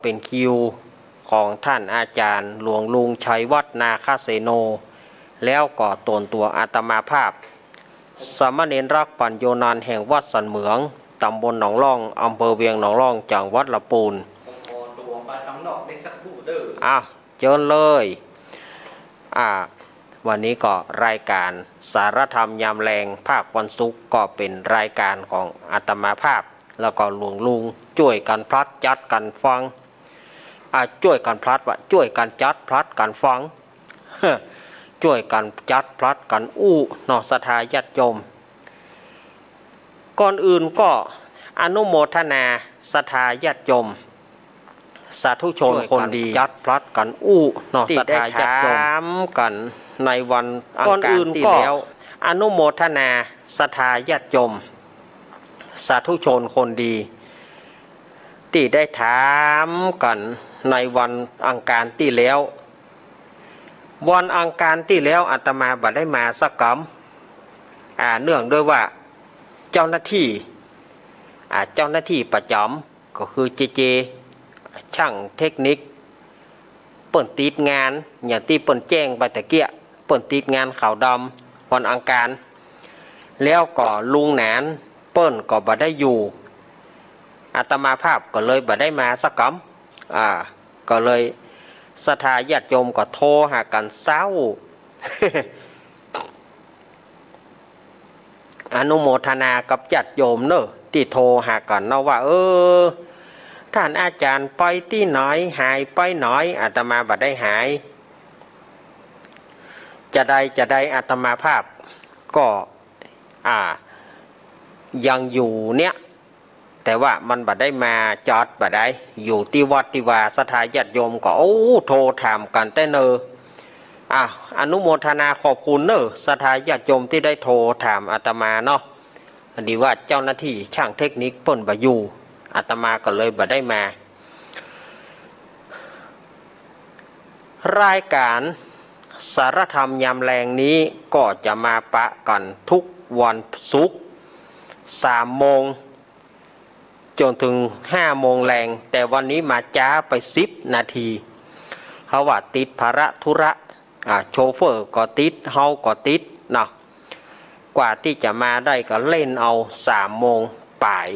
เป็นคิวของท่านอาจารย์หลวงลุงชัยวัฒนาคเสโนแล้วก็ตนตัวอาตมาภาพสามเณรรักปัญโยนันท์แห่งวัดสันเหมืองตำบลหนองล่องอำเภอเวียงหนองล่องจังหวัดลำพูนเชิญเลยวันนี้ก็รายการสารธรรมยามแรงภาควันศุกร์ก็เป็นรายการของอาตมาภาพแล้วก็หลวงลุงช่วยกันพลัดจัดกันฟังช่วยกันพลัดว่าช่วยกันจัดพลัดกันฟัง ช่วยกันจัดพลัดกันนอศรัทธาญาติโยมก่อนอื่นก็อนุโมทนาศรัทธาญาติโยมสาธุชนคนดีจัดพลัดกันนอศรัทธาญาติโยมกันในวันอังคารที่แล้วอนุโมทนาศรัทธาญาติโยมสาธุชนคนดีที่ได้ถามกันในวันอังคารที่แล้ววันอังคารที่แล้วอาตมาบัดได้มาสักกำเนื่องด้วยว่าเจ้าหน้าที่ประจำก็คือเจช่างเทคนิคเปิ่นติดงานอย่างที่เปิ่นแจ้งไปตะเกียเปิ่นติดงานขาวดำวันอังคารแล้วก็ลุงหนานเปิ่นก็บัดได้อยู่อาตมาภาพก็เลยบัดได้มาสักกำก็เลยศรัทธาญาติโยมก็โทรหากันเศร้า อนุโมทนากับญาติโยมเนอะที่โทรหากันเนาะว่าท่านอาจารย์ไปที่ไหนหายไปหน่อยอาตมาบัดได้หายจะได้อาตมาภาพก็ยังอยู่เนี่ยแต่ว่ามันบัดได้มาจอดบัดได้อยู่ที่วัดที่ว่าศรัทธาญาติโยมก็โทรถามกันแต่เนออนุโมทนาขอบคุณเนอะศรัทธาญาติโยมที่ได้โทรถามอาตมาเนาะดีว่าเจ้าหน้าที่ช่างเทคนิคเปิ้นบ่อยู่อาตมาก็เลยบัดได้มารายการสารธรรมยามแรงนี้ก็จะมาปะกันทุกวันศุกร์3 โมงจนถึง5 โมงแรงแต่วันนี้มาจ้าไป10 นาทีเพราะว่าติดภาระธุระโชเฟอร์ก็ติดเฮาก็ติดเนาะกว่าที่จะมาได้ก็เล่นเอา3 โมงป่าย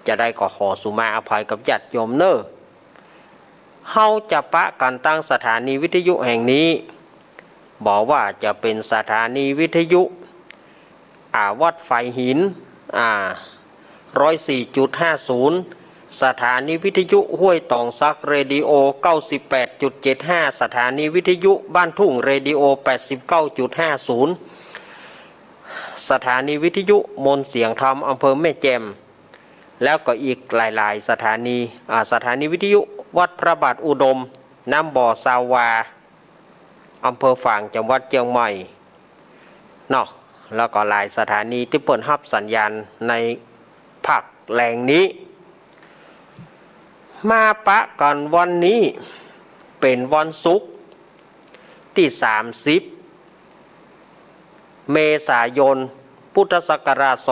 จะได้ก็ขอสุมาอภัยกับญาติโยมเนอะเฮาจะปะกันตั้งสถานีวิทยุแห่งนี้บอกว่าจะเป็นสถานีวิทยุวัดไฟหิน104.50 สถานีวิทยุห้วยตองซักเรดิโอ 98.75 สถานีวิทยุบ้านทุ่งเรดิโอ 89.50 สถานีวิทยุมนเสียงธรรมอำเภอแม่แจ่มแล้วก็อีกหลายๆสถานีวิทยุวัดพระบาทอุดมน้ำบ่อสาวาอำเภอฝางจังหวัดเชียงใหม่เนาะแล้วก็หลายสถานีที่เปิดรับสัญญาณในภาคแรงนี้มาปะกันวันนี้เป็นวันศุกร์ที่30 เมษายนพุทธศักราช 2564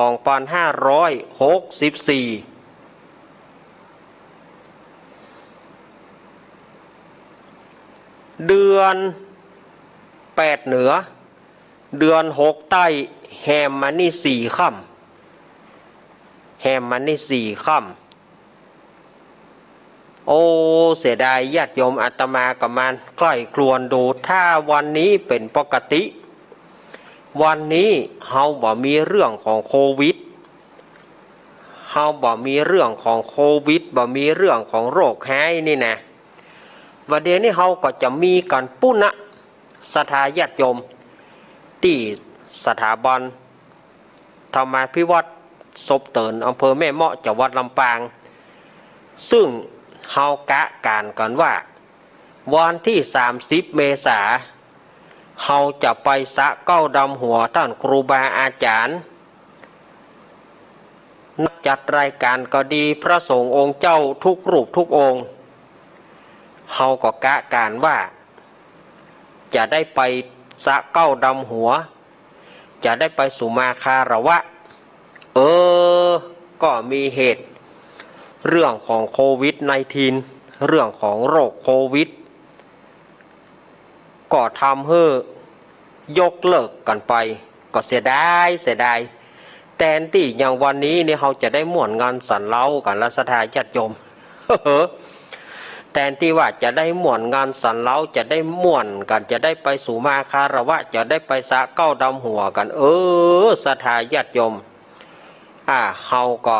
เดือน8เหนือเดือน6ใต้แฮมมันนี่4 ค่ำแฮมมันนี่4 ค่ำเสียดายญาติโยมอาตมากับมันใกล้ครวนดูถ้าวันนี้เป็นปกติวันนี้เฮาบ่มีเรื่องของโควิดบ่มีเรื่องของโรคหายนี่นะวันเดียวนี้เฮาก็จะมีกันปุณณศรัทธาญาติโยมที่สถาบันธรรมาภิวัตรศพเตินอำเภอแม่เมาะจังหวัดลำปางซึ่งเฮากะการกันว่าวันที่30 เมษายนเฮาจะไปสะเก้าดำหัวท่านครูบาอาจารย์นักจัดรายการก็ดีพระสงฆ์องค์เจ้าทุกรูปทุกองค์เฮาก็กะการว่าจะได้ไปสะเก้าดำหัวจะได้ไปสุมาคารวะก็มีเหตุ เรื่องของโควิด-19 เรื่องของโรคโควิดก็ทำให้ยกเลิกกันไปก็เสียดายแต่ที่อย่างวันนี้เนี่ยเขาจะได้ม่วนงานสันเล้ากันและศรัทธาญาติโยม แต่ที่ว่าจะได้ม่วนงานสันเล้าจะได้ม่วนกันจะได้ไปสู่มาคารวะจะได้ไปสะเก้าดำหัวกันศรัทธาญาติโยมเขาก็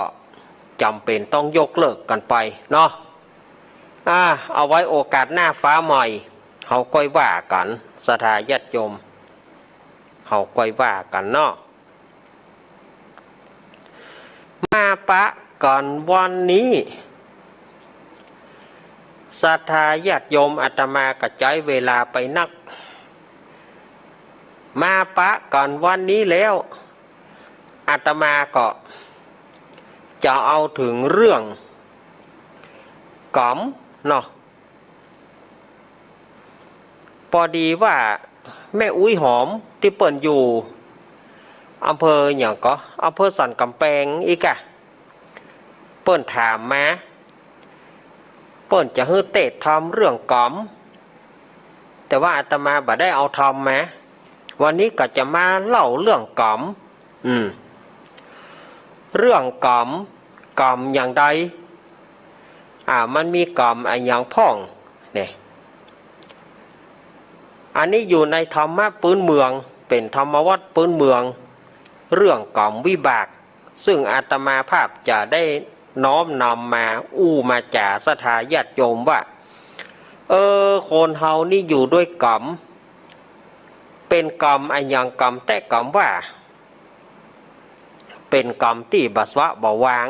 จำเป็นต้องยกเลิกกันไปเนาะเอาไว้โอกาสหน้าฟ้าใหม่เขาก้อยว่ากันศรัทธาญาติโยมเขาก้อยว่ากันเนาะมาปะก่อนวันนี้ศรัทธาญาติโยมอาตมากระจายเวลาไปนักมาปะก่อนวันนี้แล้วอาตมาก็จะเอาถึงเรื่องก๋อมเนาะพอดีว่าแม่อุ้ยหอมที่เปิ่นอยู่อำเภออย่างก็อำเภอสันกำแพงอีกเปิ่นถามมาเปิ่นจะให้เตะทำเรื่องก๋อมแต่ว่าอาตมาบ่ได้เอาทำมาวันนี้ก็จะมาเล่าเรื่องก๋อมเรื่องก๋อมอย่างใดมันมีก๋อมอย่างพ่องเนี่ยอันนี้อยู่ในธรรมะพื้นเมืองเป็นธรรมวัตรพื้นเมืองเรื่องก๋อมวิบากซึ่งอาตมาภาพจะได้น้อมนำมามาจากศรัทธาญาติโยมว่าคนเฮานี่อยู่ด้วยก๋อมเป็นก๋อมอย่างก๋อมแต่ก๋อมว่าเป็นก๋อมที่บัสวะบ่วาง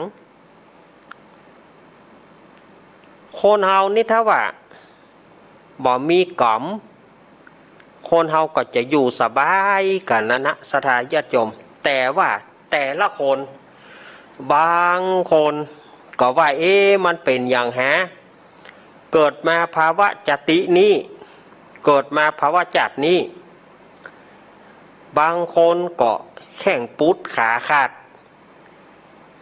คนเฮานี่ถ้าว่าบ่มีก๋อมคนเฮาก็จะอยู่สบายกันนะศรัทธาญาติโยมแต่ว่าแต่ละคนบางคนก็ว่ามันเป็นอย่างเกิดมาภาวะจตินี้เกิดมาภาวะจัดนี้บางคนก็แข้งปุดขาขาด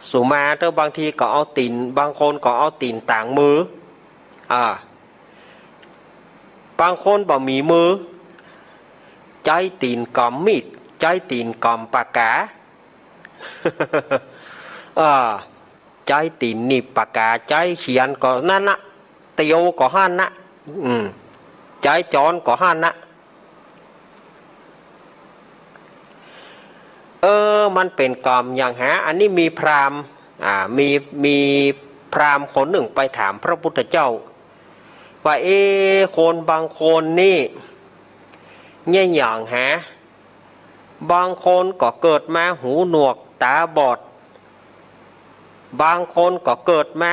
สุมาเตอบางทีก็เอาตีนบางคนก็เอาตีนต่างมือบางคนบ่มีมือใจตีนกอมมีดใจตีนกอมปากกา ใจตีนหนีบปากกาใจเขียนก็นั่นนะเตียวก็ห้านนะใจจอนก็ห้านนะมันเป็นกรรมอย่างอันนี้มีพราหมณ์มีพราหมณ์คนหนึ่งไปถามพระพุทธเจ้าว่าคนบางคนนี่เนี่ยอย่างบางคนก็เกิดมาหูหนวกตาบอดบางคนก็เกิดมา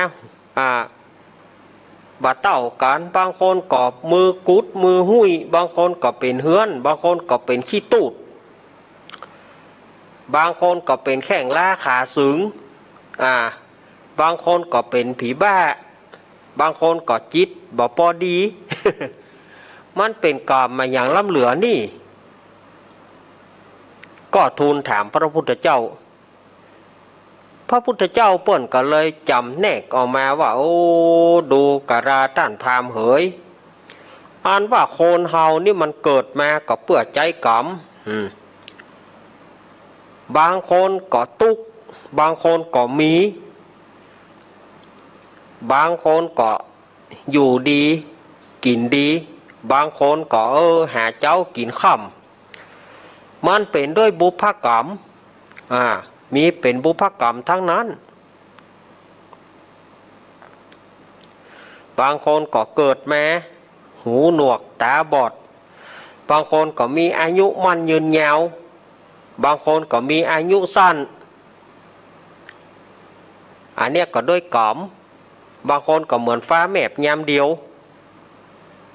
บาเต้ากันบางคนก็มือกุดมือหุ้ยบางคนก็เป็นเฮือนบางคนก็เป็นขี้ตูดบางคนก็เป็นแข้งล้าขาสึงบางคนก็เป็นผีบ้าบางคนก็จิตบ่พอดี มันเป็นกรรมมาอย่างล้ำเหลือนี่ก็ทูลถามพระพุทธเจ้าพระพุทธเจ้าเปิ้นก็เลยจำแนกออกมาว่าดูกราต้านพามเหยอันว่าคนเฮานี่มันเกิดมาก็เปื้อใจกรรมบางคนก็ตุกบางคนก็มีบางคนก็อยู่ดีกินดีบางคนก็หาเจ้ากินค่ำมันเป็นด้วยบุพกรรมมีเป็นบุพกรรมทั้งนั้นบางคนก็เกิดมาหูหนวกตาบอดบางคนก็มีอายุมันยืนยาวบางคนก็มีอายุสั้นอันเนี้ยก็ด้วยกรรมบางคนก็เหมือนฟ้าแมบยามเดียว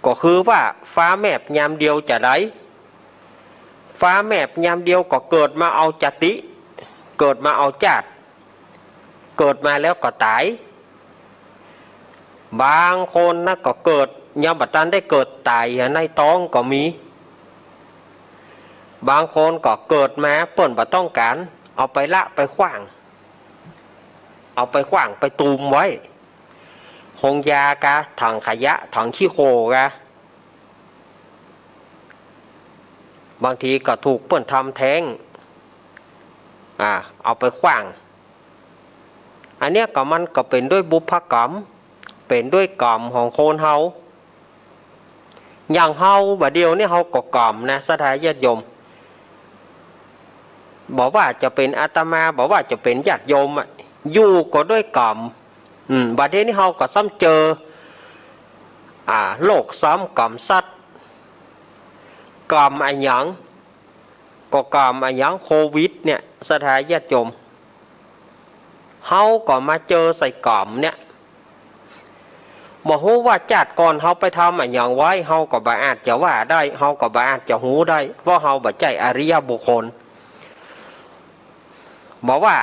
ก็คือว่าฟ้าแมบยามเดียวจะได้ฟ้าแมบยามเดียวก็เกิดมาเอาจติเกิดมาเอาจัดเกิดมาแล้วก็ตายบางคนนะก็เกิดยามบัดนั้นได้เกิดตายในท้องก็มีบางคนก็เกิดมาเปิ้นบ่ต้องการเอาไปละไปขว้างเอาไปขว้างไปตูมไว้ งยากะถังขยะถังขี้โคกะบางทีก็ถูกเปิ้นทำแท้งเอาไปขว้างอันเนี้ยก็มันก็เป็นด้วยบุพกรรมเป็นด้วยกรรมของคนเฮาอย่างเฮาบัดเดียวนี่เฮาก็กรรมนะสถานญาติโยมบอกว่าจะเป็นอาตมาบอกว่าจะเป็นญาติโยมอยู่ก็ด้วยกรรมบัดเดี๋ยวนี้เฮาก็ซ้ำเจอโลกซ้ำกรรมสัตว์กรรมอันหยังก็กรรมอันหยังโควิดเนี่ยสถานญาติโยมเฮาก็มาเจอใส่กรรมเนี่ยบอกฮู้ว่าจัดก่อนเฮาไปทำอันหยังไว้เฮาก็บ่อาจจะว่าได้เฮาก็บ่อาจจะฮู้ได้เพราะเฮาบ่ใจอริยบุคคลบอกว่า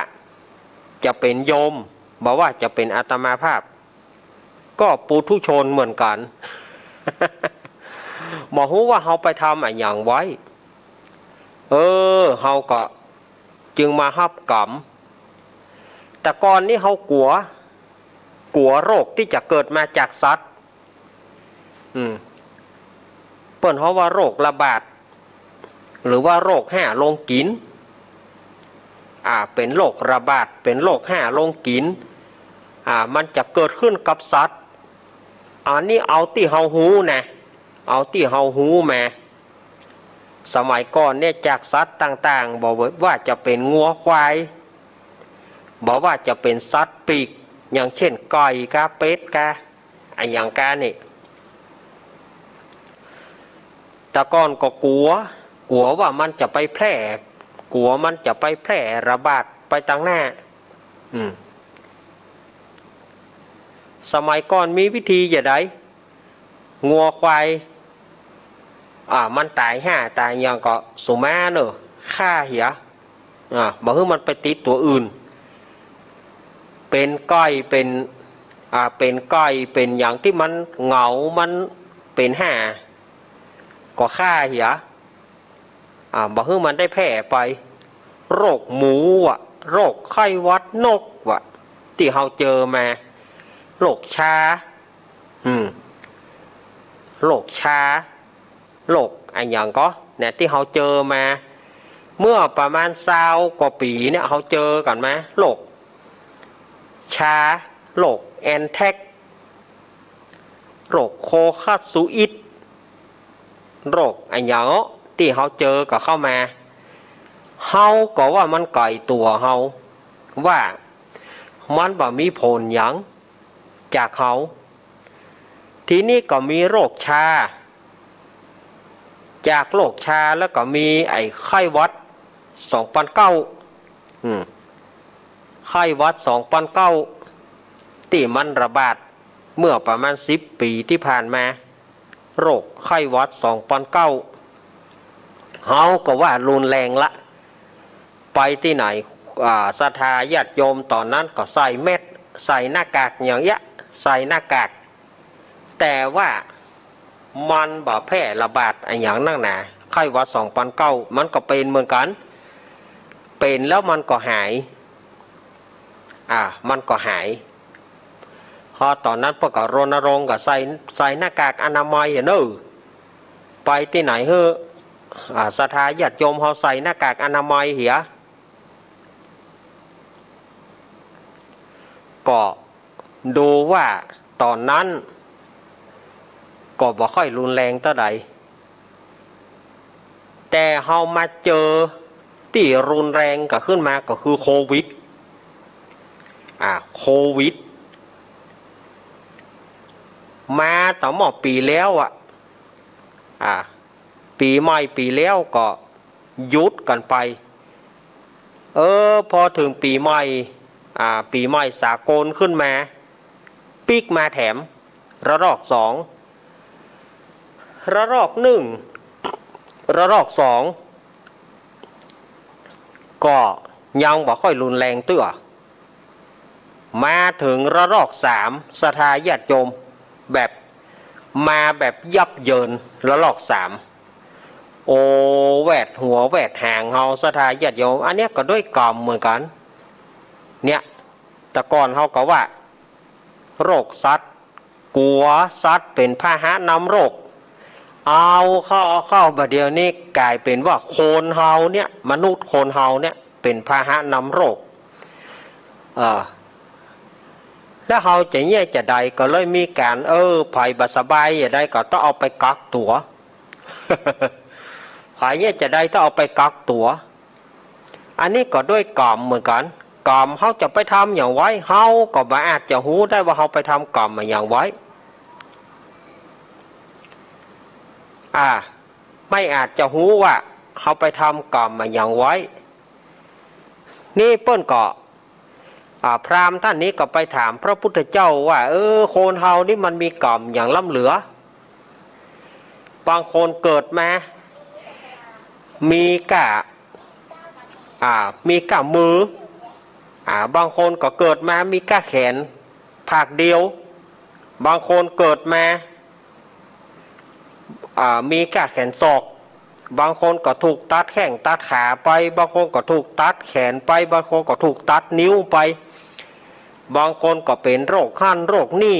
จะเป็นโยมบอกว่าจะเป็นอาตมาภาพก็ปุถุชนเหมือนกัน บอกฮู้ว่าเฮาไปทำอันหยังไว้เฮาก็จึงมารับกรรมแต่ก่อนนี้เฮากลัวโรคที่จะเกิดมาจากสัตว์เปิ้นเฮาว่าโรคระบาดหรือว่าโรคแห่ลงกินเป็นโรคระบาดเป็นโรคแห่ลงกินมันจะเกิดขึ้นกับสัตว์อันนี้เอาที่เฮาฮู้นะเอาที่เฮาฮู้มาสมัยก่อนเนี่ยจากสัตว์ต่างๆบอกว่าจะเป็นงัวควายบอกว่าจะเป็นสัตว์ปีกอย่างเช่นไก่กาเป็ดกาอย่างกานี่แต่ก่อนก็กลัวว่ามันจะไปแพร่กลัวมันจะไปแพร่ระบาดไปตั้งหน้าสมัยก่อนมีวิธีอย่างไรงัวควายมันตายตายอย่างก็สุมาเนอะฆ่าเหี้ยบอกว่ามันไปติดตัวอื่นเป็นก้อยเป็นก้อยเป็นอย่างที่มันเหงามันเป็นก็ฆ่าเหี้ยบอกว่ามันได้แพร่ไปโรคหมูโรคไข้หวัดนกที่เราเจอมาโรคชาโรคชาโรคอันอย่างก็เนี่ยที่เราเจอมาเมื่อประมาณ20 กว่าปีเนี่ยเราเจอกันไหมโรคชาโรคแอนแทกโรคโคคัสซูอิดโรคอันอย่างที่เราเจอก็เข้ามาเฮาก็ว่ามันไกลตัวเฮาว่ามันบ่มีผลหยังจากเฮาทีนี้ก็มีโรคชาจากโรคชาแล้วก็มีไอ้ไข้หวัด2009ไข้หวัด2009ที่มันระบาดเมื่อประมาณ10 ปีที่ผ่านมาโรคไข้หวัด2009เฮาก็ว่ารุนแรงละไปที่ไหนศรัทธาญาติโยมตอนนั้นก็ใส่เม็ดใส่หน้ากากอย่างเงี้ยใส่หน้ากากแต่ว่ามันบ่แพร่ระบาดอย่างนั่งหนาไข้หวัด2009มันก็เป็นเหมือนกันเป็นแล้วมันก็หายมันก็หายพอตอนนั้นพวกก็รณรงค์ก็ใส่หน้ากากอนามัยไปที่ไหนศรัทธาญาติโยมเขาใส่หน้ากากอนามัยเหียก็ดูว่าตอนนั้นก็บ่ค่อยรุนแรงเท่าใดแต่เฮามาเจอที่รุนแรงก็ขึ้นมาก็คือโควิดโควิดมาต่อหมอปีแล้วปีใหม่ปีแล้วก็หยุดกันไปพอถึงปีใหม่ปีใหม่สากลขึ้นมาปีกมาแถมระลอก2ระลอก1ระลอก2ก็ยังบ่ค่อยรุนแรงเตื้อมาถึงระลอก3ศรัทธาญาติโยมแบบมาแบบยับเยินระลอก3โอแวดหัวแวดหางเฮาศรัทธาญาติโยมอันเนี้ยก็ด้วยกรรมเหมือนกันเนี่ยแต่ก่อนเฮาก็ว่าโรคสัตว์ กลัวสัตว์เป็นพาหะนำโรคเอาเข้าบัดเดียวนี้กลายเป็นว่าโคนเฮาเนี่ยมนุษย์โคนเฮาเนี่ยเป็นพาหะนำโรคแล้วเฮาจะแย่จะใดก็เลยมีการภัยบาสบายอย่างใดก็ต้องเอาไปกักตัวภัยแย่จะใดต้องเอาไปกักตัวอันนี้ก็ด้วยกรรมเหมือนกันกรรมเฮาจะไปทำอย่างไว้เฮาก็บ่อาจจะรู้ได้ว่าเฮาไปทำกรรมมาอย่างไว้ไม่อาจจะรู้ว่าเขาไปทำกรรมมาอย่างไว้นี่เปิ้นก็พราหมณ์ท่านนี้ก็ไปถามพระพุทธเจ้าว่าโคนเฮานี่มันมีกรรมอย่างล้ำเหลือบางคนเกิดมามีก้ามือบางคนก็เกิดมามีก้าแขนภาคเดียวบางคนเกิดมามีก้าแขนศอกบางคนก็ถูกตัดแข้งตัดขาไปบางคนก็ถูกตัดแขนไปบางคนก็ถูกตัดนิ้วไปบางคนก็เป็นโรคขั้นโรคนี้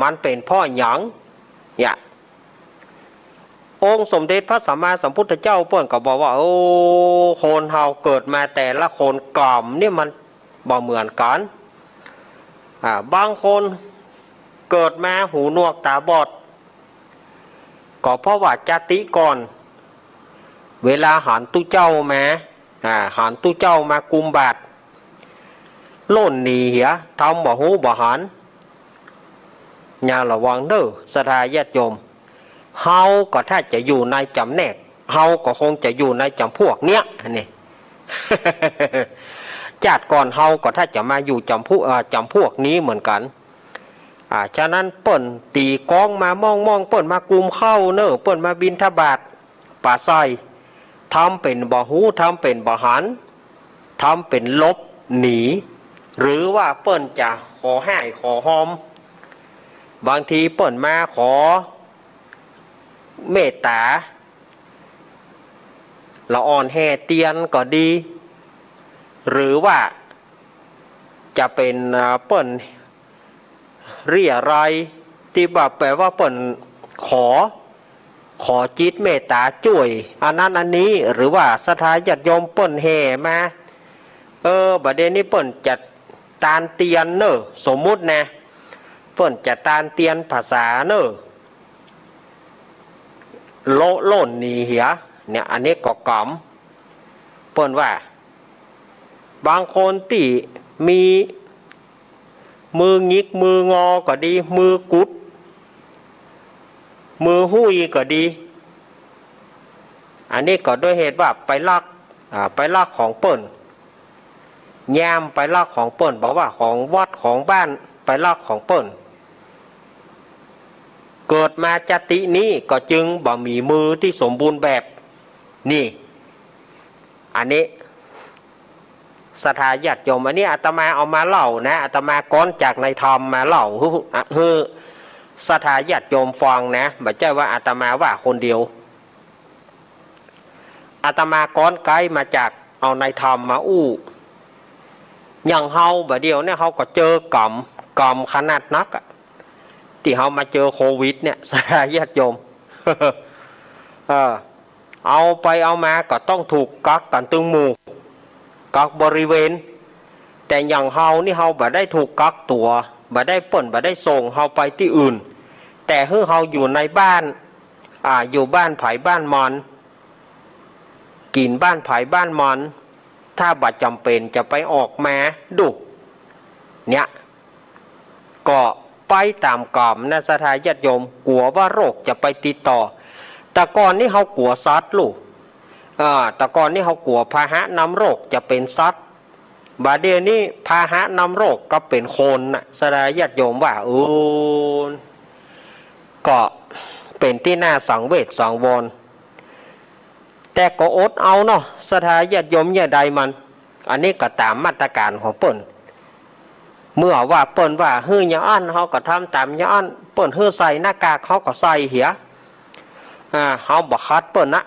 มันเป็นเพราะหยังเนี่ยองค์สมเด็จพระสัมมาสัมพุทธเจ้าเปิ้นก็บอกว่าโคนเฮาเกิดมาแต่ละคนกรรมนี่มันบ่เหมือนกันบางคนเกิดมาหูหนวกตาบอดก็เพราะว่าจาติก่อนเวลาหันตู้เจ้ามาหันตู้เจ้ามากุมบาทโล่นหนีเหียทำบ่หูบ่หันอย่าระวังเด้อศรัทธาญาติโยมเฮาก็ถ้าจะอยู่ในจำแนกเฮาก็คงจะอยู่ในจำพวกเนี้ยนี่ ชาติก่อนเฮาก็ถ้าจะมาอยู่จำพวกนี้เหมือนกันฉะนั้นเปิ้นตีกองมามองเปิ้นมากุมเข้าเนอะเปิ้นมาบิณฑบาตป่าไส้ทำเป็นบ่หูทำเป็นบ่หันทำเป็นลบหนีหรือว่าเปิ้นจะขอให้ขอหอมบางทีเปิ้นมาขอเมตตาละอ่อนแห่เตียนก็ดีหรือว่าจะเป็นเปิ้นเรียอะไรที่แบบแปลว่าเปิ้นขอจิตเมตตาช่วยอันนั้นอันนี้หรือว่าศรัทธาญาติโยมเปิ้นแห่มาบัดเดี๋ยวนี้เปิ้นจะตานเตียนเนอะสมมุตินะเปิ้นจะตานเตียนภาษาเนอะโล่นหนีเหียเนี่ยอันนี้ก็กรรมเปิ้นว่าบางคนที่มีมืองิกมืองอก็ดีมือกุดมือหุ้ยก็ดีอันนี้ก็ด้วยเหตุว่าไปลักของเปิ้นแย้มไปลักของเปิ้นบอกว่าของวัดของบ้านไปลักของเปิ้นเกิดมาจตินี้ก็จึงบ่มีมือที่สมบูรณ์แบบนี่อันนี้ศรัทธาญาติโยมอันนี้อาตมาเอามาเล่านะอาตมาก้อนจากในธรรมมาเล่าคือศรัทธาญาติโยมฟังนะไม่ใช่ว่าอาตมาว่าคนเดียวอาตมาก้อนไกลมาจากเอาในธรรมมาอย่างเฮาแบบเดียวเนี่ยเฮาก็เจอกรรมขนาดนักที่เฮามาเจอโควิดเนี่ยศรัทธาญาติโยม เอาไปเอามาก็ต้องถูกกักกันตึงหมู่กักบริเวณแต่อย่างเฮานี่เฮาบ่ได้ถูกกักตัวบ่ได้เปิ้นบ่ได้ส่งเฮาไปที่อื่นแต่เฮาอยู่ในบ้านอยู่บ้านไผบ้านมันกินบ้านไผบ้านมันถ้าบ่จำเป็นจะไปออกมาดูเนี่ยก็ไปตามกรรมนะศรัทธาญาติโยมกลัวว่าโรคจะไปติดต่อแต่ก่อนนี้เฮากลัวสัตว์ลูกแต่ก่อนนี้เขากลัวพาหะนำโรคจะเป็นสัตว์บาดเดี๋ยวนี้พาหะนำโรคก็เป็นคนนะศรัทธาญาติโยมว่าก็เป็นที่น่าสังเวชสังวรแต่ก็อดเอาเนาะศรัทธาญาติโยมอย่าใดมันอันนี้ก็ตามมาตรการของเปิ้นเมื่อว่าเปิ้นว่าฮื้ออย่าอั้นเขาก็ทำตามอย่าอั้นเปิ้นฮื้อใส่หน้ากากเขาก็ใส่เหียเขาบ่คัดเปิ้นนะ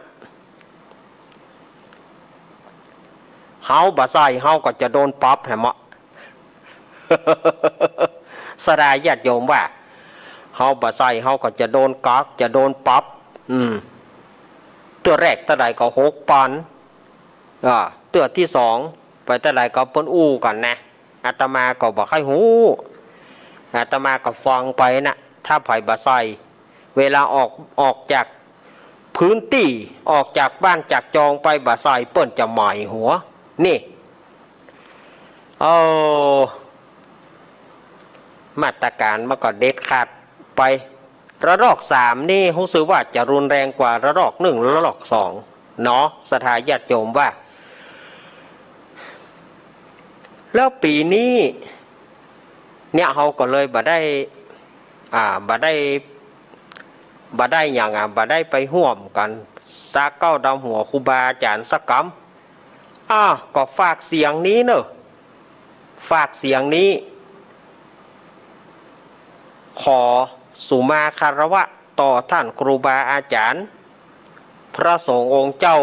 เฮาบ่ใส่เฮาก็จะโดนปรับแหมะ สดายญาติโยมว่าเฮาบ่ใส่เฮาก็จะโดนก๊อกจะโดนปรับตัวแรกตะใดก็6 ปันตัวที่2ไปตะใดก็เปิ้นอู้กันนะอาตมาก็บ่ค่อยฮู้อาตมาก็ฟังไปนะถ้าไผบ่ใส่เวลาออกจากพื้นที่ออกจากบ้านจากจองไปบ่ใส่เปิ้นจะหมายหัวนี่มาตรการมันก็เด็ดขาดไประลอก3นี่รู้สึกว่าจะรุนแรงกว่าระลอก1ระลอก2เนาะสถาญาติโยมว่าแล้วปีนี้เนี่ยเขาก็เลยบ่ได้อย่างบ่ได้ไปห่วมกันซักเก้าดำหัวครูบาอาจารย์สักกำก็ฝากเสียงนี้เนอะฝากเสียงนี้ขอสุมาคารวะต่อท่านครูบาอาจารย์พระสงฆ์องค์เจ้า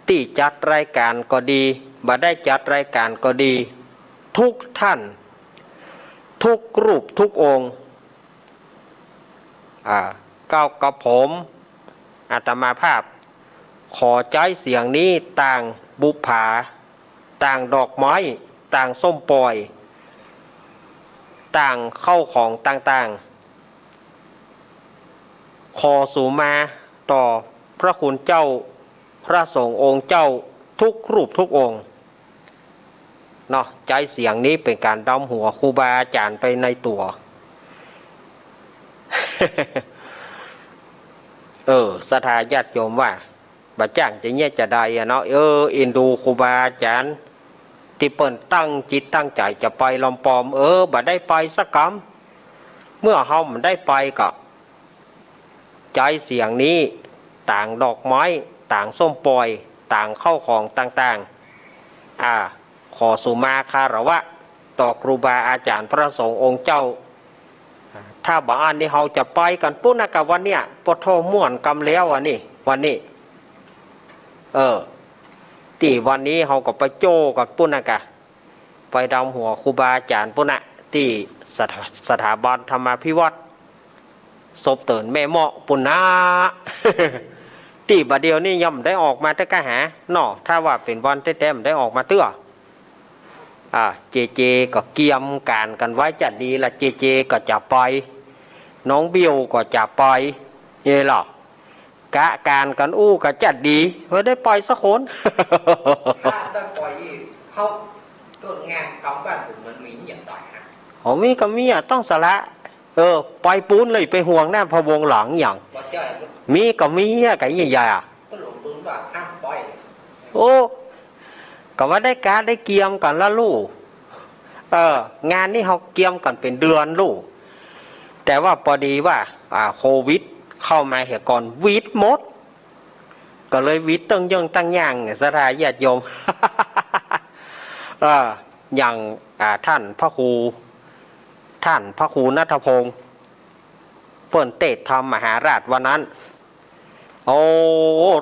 ที่จัดรายการก็ดีบ่ได้จัดรายการก็ดีทุกท่านทุกรูปทุกองค์ก้าวกับผมอาตมาภาพขอใจเสียงนี้ต่างบุภาต่างดอกไม้ต่างส้มปล่อยต่างเข้าของต่างๆขอสู่มาต่อพระคุณเจ้าพระสงฆ์องค์เจ้าทุกรูปทุกองค์เนาะใจเสียงนี้เป็นการดำหัวครูบาอาจารย์ไปในตัว สถาญาติโยมว่าบ่จ้างจะเงี้ยจะได้เนาะเอ็นดูครูบาอาจารย์ที่เปิ้นตั้งจิตตั้งใจจะไปลำปอมบ่ได้ไปสักกำเมื่อเฮามันได้ไปก็ใจเสียงนี้ต่างดอกไม้ต่างส้มปล่อยต่างเข้าของต่างๆขอสุมาคารวะต่อครูบาอาจารย์พระสงฆ์องค์เจ้าถ้าบางอันนี้เราจะไปกันปุ๊บนะกับวันเนี้ยปทม่วนกำแล้ววันนี้ที่วันนี้เราก็ไปโจ้กับปุ๊บนะกะไปดำหัวครูบาอาจารย์ปุ๊บนะที่สถาบันธรรมาภิวัตรศพเตินแม่เหมาะปุ่นนะ ที่บัดเดียวนี่ย่ำได้ออกมาแต่กะหาเนาะถ้าว่าเป็นวันแท้ๆได้ออกมาเตื้อเจก็เกียมการกันไว้จัดดีละเจก็จะไปน้องบิวก็จะไปนี่หรอกะการกันก็จัดดีเพื่อได้ปล่อยสักคนถ้าได้ปล่อยเขาเกิดงานกำบ้านผมมันมีอย่างไรฮะมีก็มีต้องสละปล่อยปูนเลยไปห่วงหน้าพะวงหลังอย่างมีก็มีไก่ใหญ่ก็หลงปืนว่าห้ามปล่อยก็ว่าได้การได้เกียมกันละลูกงานนี้เขาเกียมกันเป็นเดือนลูกแต่ว่าพอดีว่าโควิดเข้ามาเหตุก่อนวิดหมดก็เลยวิดตั้งยังตั้งย่างสถาญาติโยม อย่างท่านพระครูณัฐพงศ์เปิ่นเตศธรรมมหาราชวันนั้น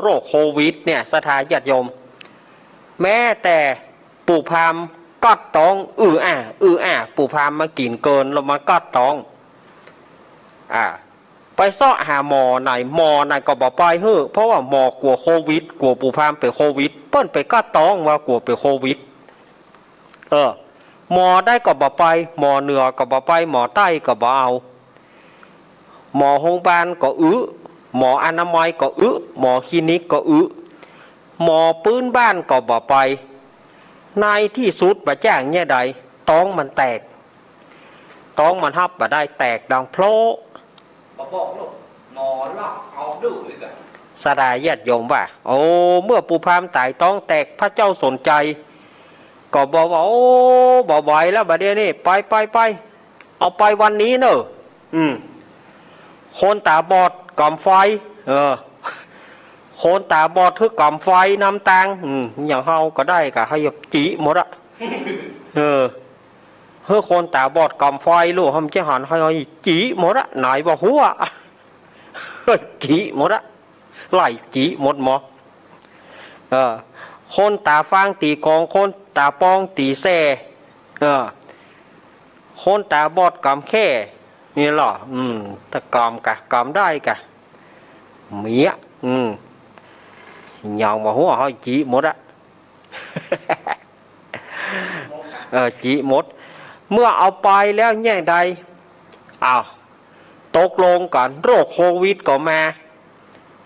โรคโควิดเนี่ยสถาญาติโยมแม้แต่ปู่พามก็ต้องปู่พามมากินเกินแล้วมาก็ต้องไปเสาะหาหมอไหนก็บอกไปเพราะว่าหมอกลัวโควิดกลัวปู่พามเป็นโควิดเปิ้นไปก็ต้องว่ากลัวเป็นโควิดหมอได้ก็บอกไปหมอเหนือก็บอกไปหมอใต้ก็บอกเอาหมอโรงพยาบาลก็หมออนามัยก็หมอคลินิกก็หมอปืนบ้านก็บอกไปในที่สุดบ่จ้างเนี่ยใดท้องมันแตกท้องมันฮับบ่ได้แตกดังโพลบอกลูกหมอลอกเอาดูเลยกันสดาญาติโยมว่าเมื่อปู่พามตายท้องแตกพระเจ้าสนใจก็บอกว่าบ่บ่อยแล้วบัดเดี๋ยวนี้ไปเอาไปวันนี้เนอะคนตาบอดกำไฟคนตาบอดคือกำไฟน้ำตางอย่างเฮาก็ได้กะให้จีหมดอะคนตาบอดกำไฟลูกทำเจ้าหันให้จีหมดอะไหนบอกหัวจีหมดอะไล่จีหมดหมอคนตาฟางตีกองคนตาปองตีแซ่ค คนตาบอดกำแค่นี่หรอแต่กำกำได้กะเมียnhọn mà húa hỏi chỉ một á จีหมดเมื่อเอาไปแล้วแย่ใดตกลงกันโรคโควิดก็มา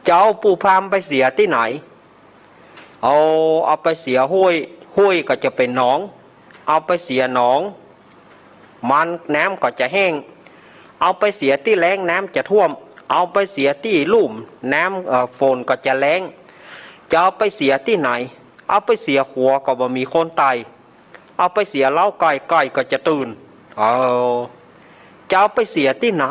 เจ้าปู่พามไปเสียที่ไหนเอาไปเสียห้วยก็จะเป็นหนองเอาไปเสียหนองมันน้ำก็จะแห้งเอาไปเสียที่แล้งน้ำจะท่วมเอาไปเสียที่ลุ่มน้ำฝนก็จะแล้งจะเอาไปเสียที่ไหนเอาไปเสียหัวก็บ่มีคนตายเอาไปเสียเล้าไก่ก็จะตื่นจะเอาไปเสียที่ไหน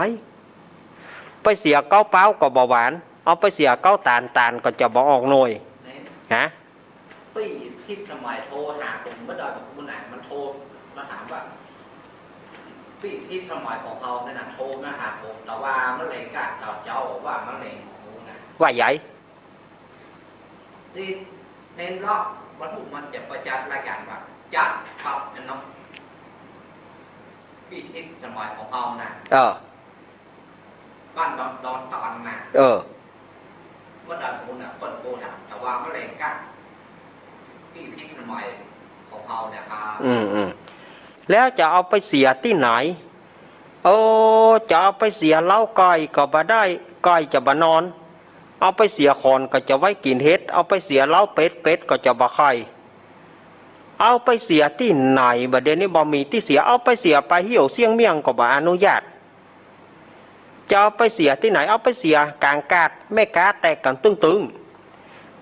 ไปเสียเก้าเป้าก็บ่หวานเอาไปเสียเก้าตาลก็จะบ่ออกหน่วยฮะปีที่สมัยโทรหาผมเมื่อตอนคุณไหนมันโทรมาถามว่าปีที่สมัยของเขาเนี่ยนะโทรมาหาผมแต่ว่าเมื่อไหร่กัดเราเจ้าว่าเมื่อไหร่ของนะว่าใหญ่ที่เน้นล็อกวัตถุมันจะประจันรายการว่าจัดครับน้องปีที่สมัยของเขานะบ้านตอนนะเมื่อตอนคุณน่ะเปิดโบดับแต่ว่าเมื่อไหร่กัดปีที่สมัยของเขาเนี่ยครับแล้วจะเอาไปเสียที่ไหนจะเอาไปเสียเล้าไก่ก็บ่ได้ไก่จะบ่นอนเอาไปเสียคอนก็จะไว้กินเห็ดเอาไปเสียเล้าเป็ดก็จะบ่ไข่เอาไปเสียที่ไหนบ่เดี๋ยวนี้บ่มีที่เสียเอาไปเสียไปเหี่ยวเสี่ยงเมี่ยงก็บ่อนุญาตจะเอาไปเสียที่ไหนเอาไปเสียกลางกาดแม่กาแตกกันตึง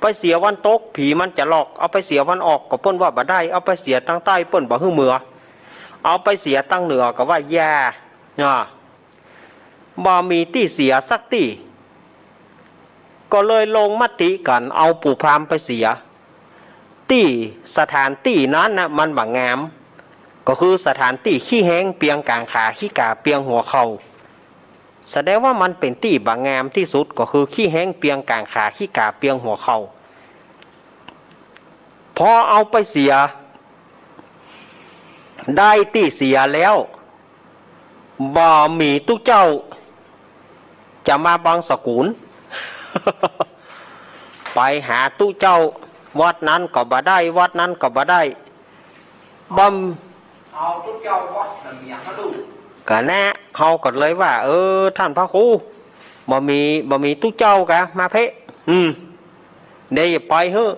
ไปเสียวันตกผีมันจะหลอกเอาไปเสียวันออกก็เปิ้นว่าบ่ได้เอาไปเสียตั้งใต้เปิ้นบ่ฮื้อเมือเอาไปเสียตั้งเหนือก็ว่าแย่บ่มีที่เสียสักที่ก็เลยลงมติกันเอาปู่พามไปเสียที่สถานที่นั้นนะมันบ่งามก็คือสถานที่ขี้แห้งเปียงกลางขาขี้กาเปียงหัวเข่าแสดงว่ามันเป็นที่บ่งามที่สุดก็คือขี้แห้งเปียงกลางขาขี้กาเปียงหัวเข่าพอเอาไปเสียได้ที่เสียแล้วบ่มีตุเจ้าจะมาบังสกุล ไปหาตุเจ้าวัดนั้นก็บ่ได้วัดนั้นก็บ่ได้เอาตุเจ้าวัดนั่นอย่างมาดูก็แน่เฮาก็เลยว่าท่านพระครูบ่มีตุเจ้ากะมาเพะเดี๋ยวไปเฮ้อ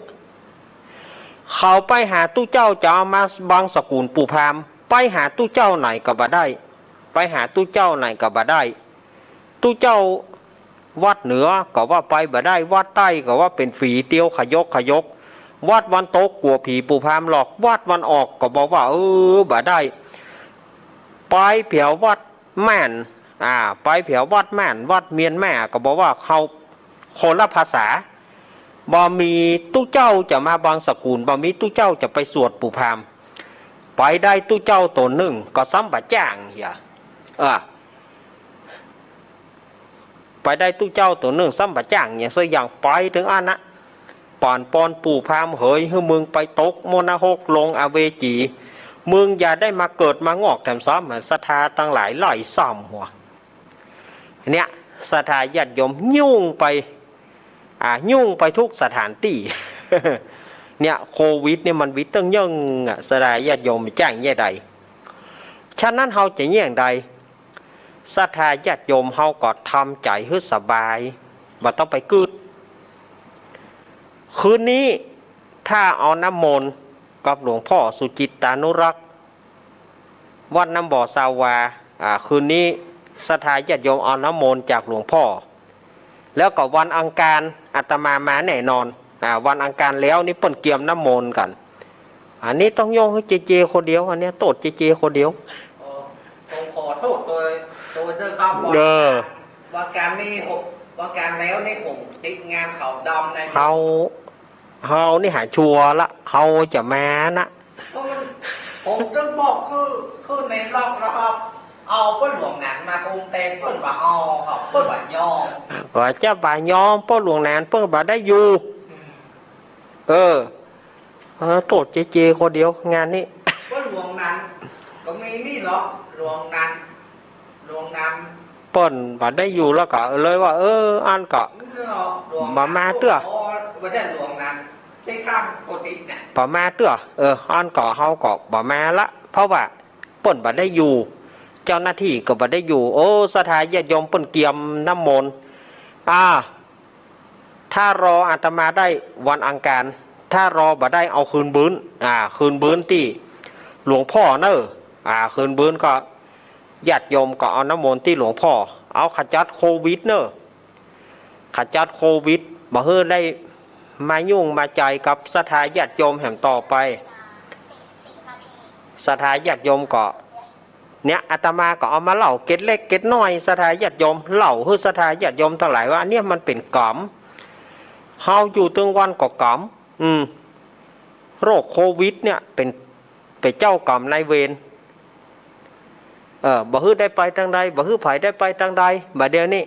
เขาไปหาตุเจ้าจะเอามาบังสกุลปู่พามไปหาตุเจ้าไหนก็บ่ได้ไปหาตุเจ้าไหนก็บ่ได้ตุเจ้าวัดเหนือก็ว่าไปบ่ได้วัดใต้ก็ว่าเป็นฝีเตียวขยกวัดวันตกกลัวผีปู่พามหลอกวัดวันออกก็บอกว่าบ่ได้ไปเผียววัดแม่นไปเผียววัดแม่นวัดเมียนแม่ก็บอกว่าเขาคนละภาษาบ่มีตุเจ้าจะมาบางสกุลบ่มีตุเจ้าจะไปสวดปู่พามไปได้ตุเจ้าตัวหนึ่งก็ซ้ำบะจ้างไปได้ตุเจ้าตัวหนึ่งซ้ำบะจ้างอย่างเสียอย่างไปถึงอันนะปอนปู่พามเฮยให้มึงไปตกโมนาหกลงอเวจีมึงอย่าได้มาเกิดมางอกแถมซ้ำศรัทธาตั้งหลายซ้ำหัวเนี่ยศรัทธาญาติโยมยุ่งไปทุกสถานที่ เนี่ยโควิดเนี่ยมันวิตตั้งยังศรัทธาญาติโยมจ้างแย่ใดฉะนั้นเฮาจะแย่งใดศรัทธาญาติโยมเฮาก็ทำใจให้สบายบ่ต้องไปกึดคืนนี้ถ้าเอาน้ำมนต์กับหลวงพ่อสุจิตตานุรักษ์วัดน้ำบ่อสาวาคืนนี้ศรัทธาญาติโยมเอาน้ำมนต์จากหลวงพ่อแล้วก็วันอังคารอาตมาแน่นอนวันอังคารแล้วนี่เปิ้นเกี่ยมน้ำมนต์กันอันนี้ต้องโยงให้เจคนเดียวอันนี้โตดเจคนเดียวผมขอโทษตัวเจ้าครับวันการนี้วันการแล้วนี่ผมติดงานเขาดำในเฮานี่หาชัวละเฮาจะมานะผมจะบอกคือในรอบนะครับเอาเปิ้นหลวงนานมาคงเต็มเปิ้นว่าครับเปิ้นว่ายอมว่าจะบ่ายอมเปิ้นหลวงนานเปิ้นบ่ได้อยู่โตดเจคนเดียวงานนี้เปิ้นหลวงนานก็มีนี่หรอ ลวงนั้นเปิ้นบ่ได้อยู่แล้วก็เลยว่าอันก็บ่มาเตื้อบ่ได้หลวงนั้นที่ข้างโกติเนี่ยบ่มาเตื้ออันก็เฮาก็บ่มาละเพราะว่าเปิ้นบ่ได้อยู่เจ้าหน้าที่ก็บ่ได้อยู่สถานญาติโยมเปิ้นเกียมน้ำมนต์ถ้ารออาตมาได้วันอังคารถ้ารอบ่ได้เอาคืนบื้นคืนบื้นที่หลวงพ่อเนอะคืนบื้นก็ญาติโยมก็เอาน้ำมนต์ที่หลวงพ่อเอาขจัดโควิดเนอะขจัดโควิดบ่เฮือได้มายุ่งมาใจกับสถานญาติโยมแห่งต่อไปสถานญาติโยมก็เนี่ยอาตมาก็เอามาเล่าเก็ดเล็กเก็ดน้อยสถานญาติโยมเล่าให้สถานญาติโยมทั้งหลายว่าเนี่ยมันเป็นกรรมเฮาอยู่ตึงวันก็กรรมโรคโควิดเนี่ยเป็นเจ้ากรรมนายเวรบ่ฮื้อได้ไปทางใดบ่ฮื้อไผได้ไปทางใดบัดเดี๋ยวนี้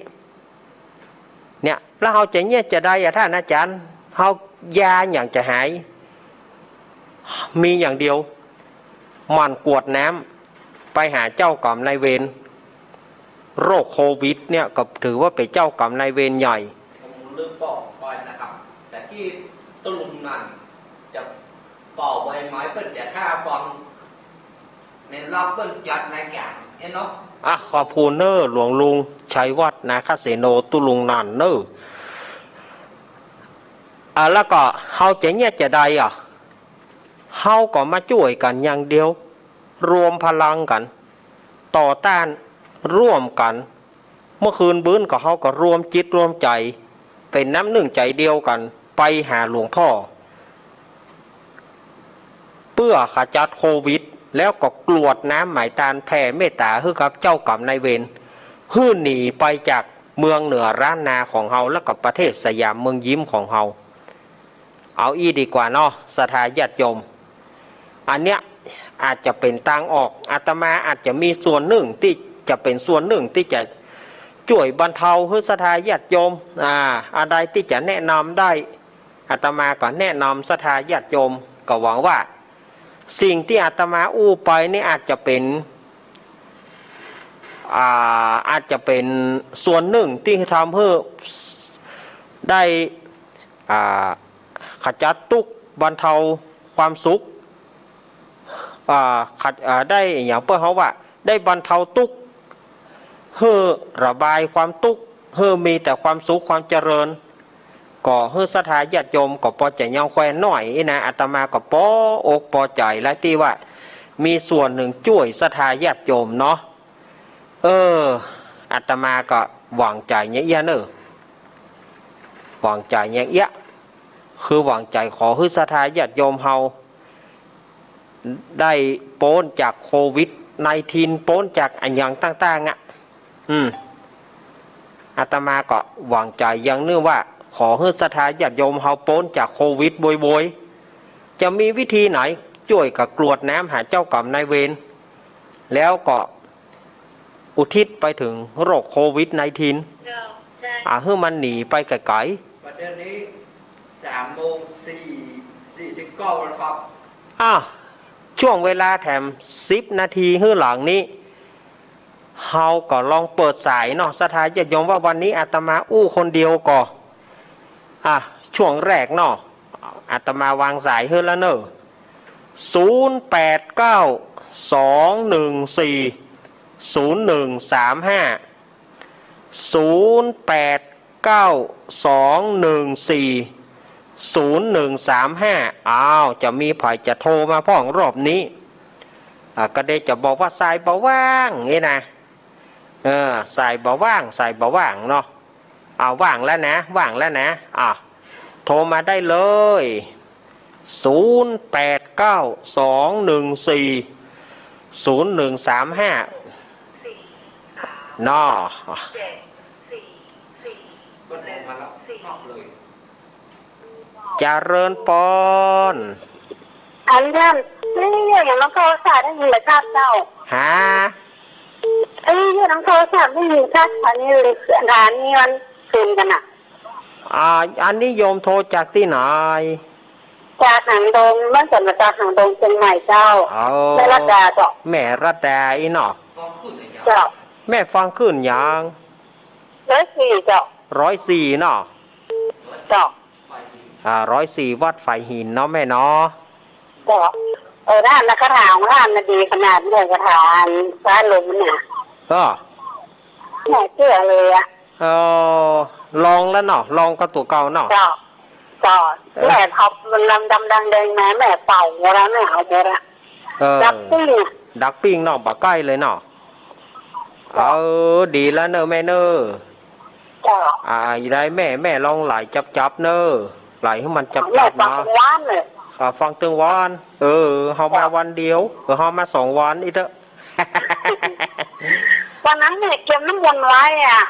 เนี่ยแล้วเฮาจะเนี่ยจะได้ท่านอาจารย์เฮายาอย่างจะหายมีอย่างเดียวมันกวดน้ำไปหาเจ้ากรรมนายเวรโรคโควิดเนี่ยก็ถือว่าเป็นเจ้ากรรมนายเวรใหญ่ผมลืมบอกไปนะครับแต่ที่ตุลุมนั่นจะเป่าใบไม้เปิ้นจะท่าฟังในรอบเปิ้นจัดในแก่เนาะขอบคุณเนอหลวงลุงชัยวัฒน์นาคเสโนตุลุงนันเนอแล้วก็เฮาจะเนี่ยจะได้เฮาก็มาช่วยกันอย่างเดียวรวมพลังกันต่อต้านร่วมกันเมื่อคืนบื้นก็เฮาก็รวมจิตรวมใจเป็นน้ำหนึ่งใจเดียวกันไปหาหลวงพ่อเพื่อขจัดโควิดแล้วก็กรวดน้ำหมายตาลแผ่เมตตาให้กับเจ้ากรรมนายเวรหื้อหนีไปจากเมืองเหนือร้านนาของเฮาแล้วกับประเทศสยามเมืองยิ้มของเฮาเอาดีกว่าเนาะสถานญาติโยมอันเนี้ยอาจจะเป็นทางออกอาตมาอาจจะมีส่วนหนึ่งที่จะเป็นส่วนหนึ่งที่จะช่วยบรรเทาให้สถานญาติโยมอะไรที่จะแนะนำได้อาตมาก็แนะนำสถานญาติโยมก็หวังว่าสิ่งที่อาตมาอู้ไปนี่อาจจะเป็นส่วนหนึ่งที่ทำให้ได้ขจัดทุกข์บรรเทาความสุขได้อย่างเพื่อเขาว่าได้บรรเทาทุกข์ให้ระบายความทุกข์ให้มีแต่ความสุขความเจริญก็ให้สถานญาติโยมก็พอใจเงาแควนหน่อยนะอาตมาก็พออกพอใจและที่ว่ามีส่วนหนึ่งช่วยสถานญาติโยมเนาะอาตมาก็หวังใจเนี้ยเนอะหวังใจเนี้ยคือหวังใจขอให้สถานญาติโยมเฮาได้พ้นจากโควิด-19พ้นจากอันอย่างต่างๆอาตมาก็หวังใจอย่างนึงว่าขอให้สถานญาติโยมเฮาพ้นจากโควิดบ่อยๆจะมีวิธีไหนช่วยกับกรวดน้ำหาเจ้ากรรมนายเวรแล้วก็อุทิศไปถึงโรคโควิด-19ให้มันหนีไปไกลๆประเด็นนี้3:49แล้วครับช่วงเวลาแถม10 นาทีให้หลังนี้เฮาก็ลองเปิดสายเนาะสถานญาติโยมว่าวันนี้อาตมาอู้คนเดียวก็ช่วงแรกเนาะอาตมาวางสายให้แล้วเนอะ0892140135จะมีฝ่ายจะโทรมาพ่องรอบนี้ก็ได้จะบอกว่าสายเบาว่างนี่นะสายเบาว่างเนาะว่างแล้วนะโทรมาได้เลย0892140135เนาะเจริญปอนอันนั้นนี่อย่างน้องโทรศัพท์ได้ยินเลยครับเจ้าน้องโทรศัพท์ได้ยินครับอันนี้เลยร้านนี้มันคืนกันอันนี้โยมโทรจากที่ไหนจากหางดงเมื่อก่อนมาจากหางดงเชียงใหม่เจ้าแม่รัตดาเจ้าแม่รัตดาอีเนาะ เจ้า แม่ฟังขึ้นยัง 104เจ้า 104เนาะ เจ้า 104วัดไฟหินเนาะแม่เนาะ เจ้าด้านนักกระถางด้านน่ะดีขนาดเลยกระถางฟ้าลมเนี่ย ก็ แม่เชื่อเลยอะ ลองแล้วเนาะลองกับตัวเก่าเนาะ เจ้าแม่ท็อปมันดำดังแดงแม่เป่าโมระแม่เอาโมระ ดับปิ้ง ดักปิ้งเนาะบ่ใกล้เลยเนาะดีแล้วเนอะแม่เนอะ เจ้า อย่าได้แม่ลองไหลจับเนอะไหลให้มันจับ แม่ฟัง เนาะ ร้านเลย ฟังตึงวันเฮามาวันเดียวเฮามา2 วันอีกเด้อ วันนั้นเนี่ยเก็บน้ำมนต์ไว้อ่ะ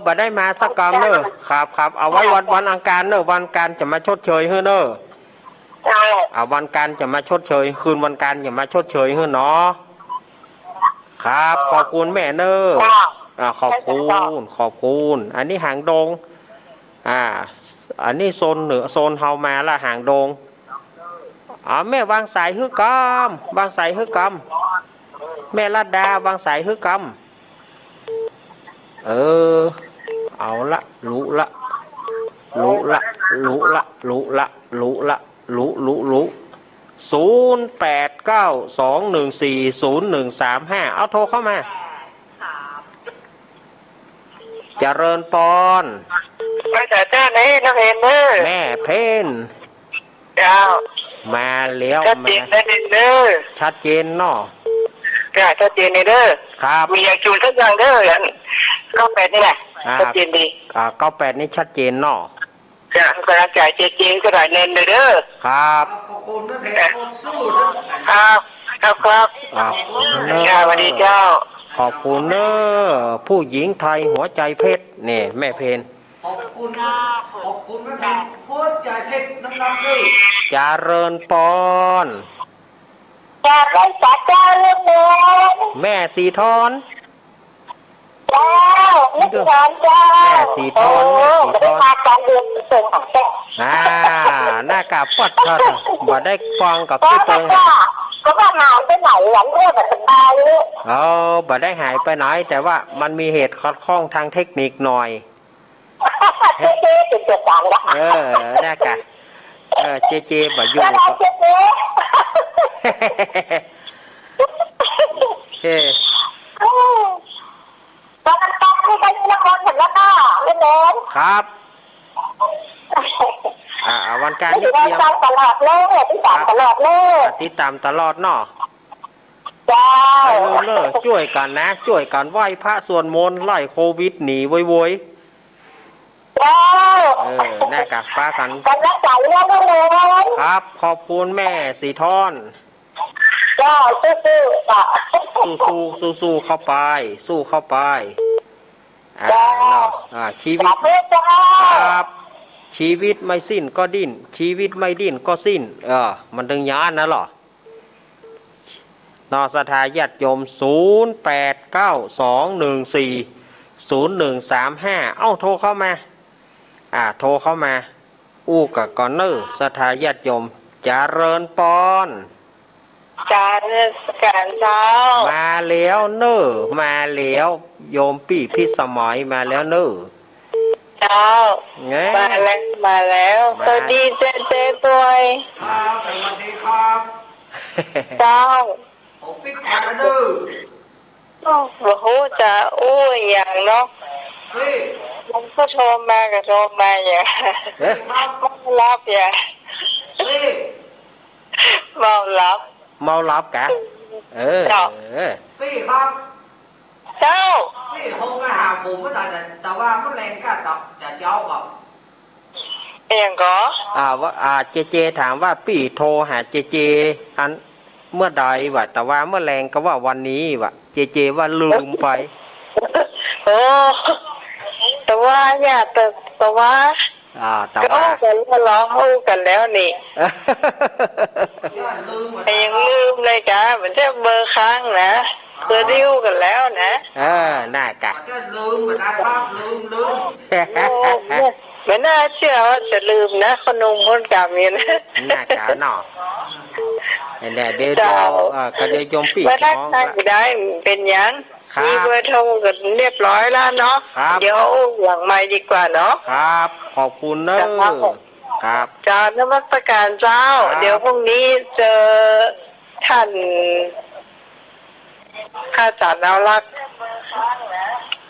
บ่ได้มาสักกรรมเนอะครับเอาไว้วันอังคารเนอะวันอังคารจะมาชดเชยให้เนอะ เจ้า วันการจะมาชดเชยคืนวันการจะมาชดเชยให้เนาะครับขอบคุณแม่เนอะ เจ้า ขอบคุณอันนี้หางดงอันนี้โซนเหนือโซนเฮามาละหางดงแม่วางสายฮึกำวางสายฮึกำแม่ลัดดาวางสายฮึกำเอาละรู้ละ0892140135เอาโทรเข้ามาเจริญปอน ภาษาเจ้าไหนน้องเห็นเด้อ แม่เพน เจ้า มาแล้ว ชัดเจนได้เด้อ ชัดเจนเนาะ จ้าชัดเจนเด้อ ครับ มีอย่างจูนทุกอย่างเด้อก็แปดนี่แหละชัดเจนดี 98นี่ชัดเจนเนาะ จ้ากระจายเจนก็ได้เน้นเด้อ ครับ ขอบคุณนะเพจสู้นะ ครับจ้าสวัสดีเจ้า ขอบคุณเนอะผู้หญิงไทยหัวใจเพชรนี่แม่เพน ขอบคุณนะเพจพูดใจเพชรน้ำด้วย เจริญปอน จ้าเป็นจ้าเจ้าเรื่องเดิม แม่สีทอน เจ้านี่คือการเจ้าไม่ได้มาการเรียนส่งของแก หน้ากากปัดชัดบ่ได้ฟังกับ ก็ พี่เติง ก็ว่าหายไปไหนหลังเรื่องแบบสบายเลย บ่ได้หายไปไหนแต่ว่ามันมีเหตุขัดข้องทางเทคนิคหน่อย เจ๊ติดตัวจังละ หน้ากากเจบ่อยู่ ก็ได้เจ๊ตอนนั้นต้องให้กันละคนเห็นแล้วก็ไม่เน้น ครับวันการ ไม่ นี้ ได้ เตรียม ตามตลอดเลยที่ตามตลอดเลย ติดตามตลอดเนาะ จ้า ช่วยกันนะช่วยกันไหว้พระสวดมนต์ไล่โควิดหนีโวย จ้า หน้ากากป้ากัน กันรักษาเรื่องเลย ครับขอบคุณแม่สีทอน จ้าสู้ๆจ้า สู้เข้าไปสู้เข้าไปเนาะชีวิต จ้า ครับชีวิตไม่สิ้นก็ดิ้นชีวิตไม่ดิ้นก็สิ้นมันดึงย้านนะหรอนอสถาญาติโยม0892140135โทรเข้ามาโทรเข้ามากับกอนเนอร์สถาญาติโยมเจริญปอน จ้าเรื่องการเช้า มาแล้วเนอมาแล้วโยมปี่พิสมัยมาแล้วเนอ เจ้ามาแล้วสวัสดีเจตัว ครับสวัสดีครับ เจ้า ผมปิ๊กมาดื้อ โอ้โหจะอย่างเนาะ พี่ มันก็โทรมาอย่าง ครับ ไม่รับอย่าง พี่ เมารับ เมาลับกะพี่ครับ เจ้า พี่โทรมาหาผมเมื่อไหร่แต่ว่าเมื่อแรงก็จะเจ้าแบบ อย่างก็ ว่าเจถามว่าปี่โทรหาเจอันเมื่อใดวะแต่ว่าเมื่อแรงก็ว่าวันนี้วะเจว่าลืมไป โอ้แต่ว่าอย่าแต่ว่าแต่ ก็ ว่า กันร้องกันแล้วนี่ ย่าลืมเหมือน ยังลืมเลยจ้ามันจะเบอร์ค้างนะเคยริ้วกันแล้วนะ หน้ากะ จะลืมเหมือนกันครับลืม ไม่น่าเชื่อว่าจะลืมนะคนนุ่มคนกำนี่นะ หน้ากะเนาะเดี๋ยวก็เดี๋ยวโยมปี่ มาทัก น้อง ทายได้เป็นยัง ครับ มีเบอร์โทรกันเรียบร้อยแล้วเนาะ ครับ เดี๋ยวหลังไม่ดีกว่าเนาะ ครับ ขอบคุณเนอะ ครับผม ครับ จานมัสการเจ้า ครับ เดี๋ยวพรุ่งนี้เจอท่านข้าจารย์เอารักษ์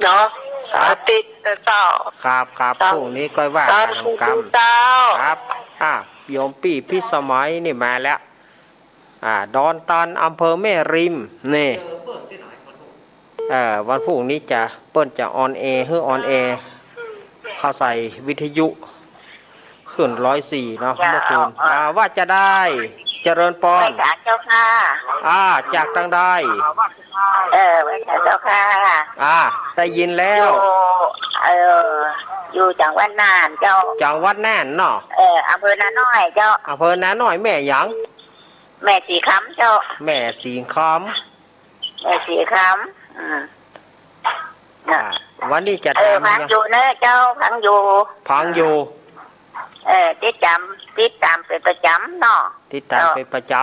เนาะสาธิตเจ้า ครับครับ ครับ พรุ่งนี้ก็ว่า ตา กั ม น คุณ กรรม เจ้า ครับโยมปี่พิสมัยนี่มาแล้วดอนตันอำเภอแม่ริมนี่ เจอเปิดที่ไหนคนถูก วันพรุ่งนี้จะเปิ้นจะออนแอร์ออนแอร์เข้าใส่วิทยุขึ้น104เนาะ จ้า เมื่อคืนว่าจะได้เจริญปอ ไป น จากเจ้าค่ะ จากทางได้ ไปจากเจ้าค่ะ ได้ยินแล้ อ ว ยู่อยู่จังหวัดน่านเจ้า จังหวัดน่านเนาะ อำเภอนาน้อยเจ้า อำเภอนาน้อยแม่หยัง แม่สีคำเจ้า แม่สีค แม่สีคำวันนี้จะ พัง ทำ อยู่เนอะเจ้าพังอยู่ พังอยู่ ติดตามเป็นประจำเนาะ ติดตามเป็นประจ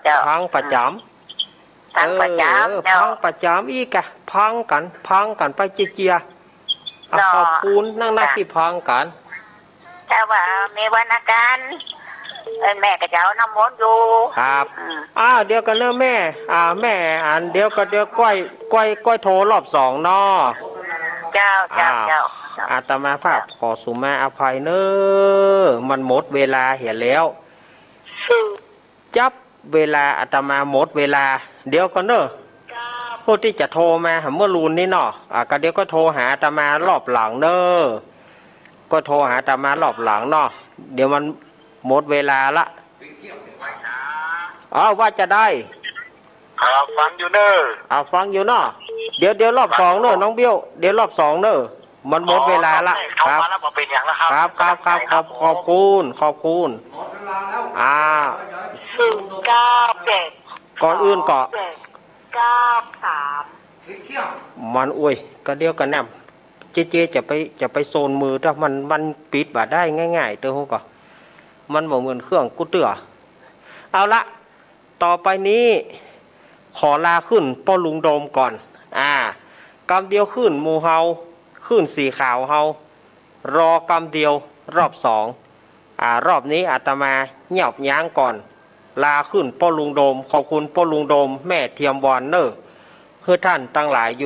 เจ้า ำพังประจำ พังประจำเจ้า พังประจำอีกอะพังกันไปเจียๆ เนาะ ขอบคุณนักที่พังกัน ถ้าว่ามีวันอาการแม่กับเจ้าน้ำมนต์อยู่ ครับ อืม เดี๋ยวกันเนอะแม่แม่เดี๋ยวก้อยโทรรอบ2เนาะ เจ้า อาตมาภาพขอสุมาอภัยเนอะมันหมดเวลาเห็นแล้ว จับเวลาอาตมาหมดเวลา เดี๋ยวกันเนอะผู้ที่จะโทรมาหาเมื่อรูนนี่เนาะก็เดี๋ยวก็โทรหาอาตมารอบหลังเนอะก็โทรหาอาตมารอบหลังเนาะเดี๋ยวมันหมดเวลาละว่าจะได้ ฟังอยู่เนอ ฟังอยู่เนาะเดี๋ยวรอบ2เนอะน้องเบี้ยวเดี๋ยวรอบ2เนอะมันหมดเวลาละ เข้า ครับ มาแล้วมาเป็นอย่างแล้วครั ขอบคุณ หมดเวลาแล้ว 097 ก่อนอื่นก็ 93 ที่เที่ยว มันก็เดียวกันนะเจ๊จะไปโซนมือถ้ามันปิดบ่ได้ง่ายๆเด้อฮู้ก็มันบ่เหมือนเครื่องกูเตือเอาละต่อไปนี้ขอลาขึ้นป้อลุงโดมก่อนกำเดียวขึ้นหมู่เฮาขึ้นสีขาวเฮารอกำเดียวรอบ2รอบนี้อาตมาเหยียบย้างก่อนลาขึ้นป้อลุงโดมขอบคุณป้อลุงโดมแม่เทียมวอนเนอร์เพื่อท่านตั้งหลายอยู่